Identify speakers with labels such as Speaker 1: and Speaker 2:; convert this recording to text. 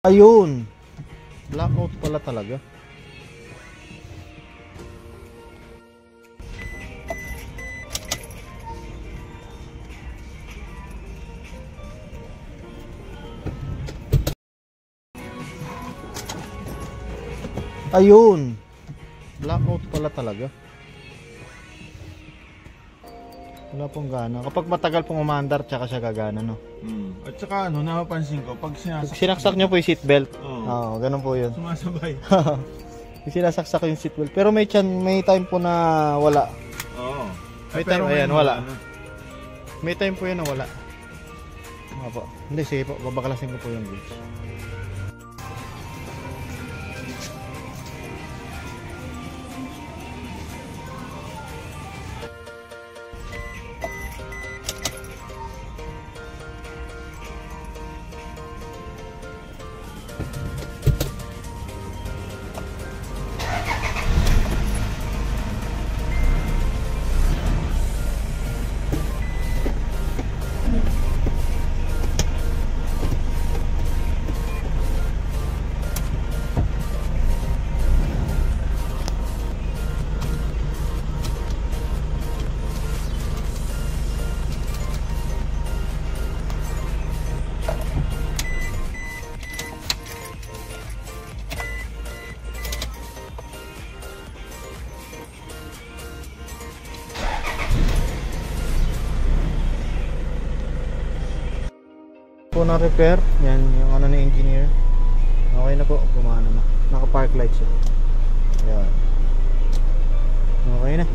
Speaker 1: Ayun, blackout pala talaga. Ayun, blackout pala talaga. Wala pong gana. Kapag matagal pong umandar, tsaka siya gagana, no?
Speaker 2: At saka ano, napapansin ko, pag
Speaker 1: Sinaksak nyo po yung seatbelt. Oo, ganun po yun.
Speaker 2: sumasabay.
Speaker 1: Sinasaksak ko yung seatbelt. Pero may time po na wala.
Speaker 2: Oo.
Speaker 1: May time, ayan, wala. May time po yun na wala. Opo. Hindi, sige po, babaklasin ko po yung gauge. Po na repair, yan yung ano ni engineer. Okay na po, gumana na. Naka park light siya. Yan. Okay na.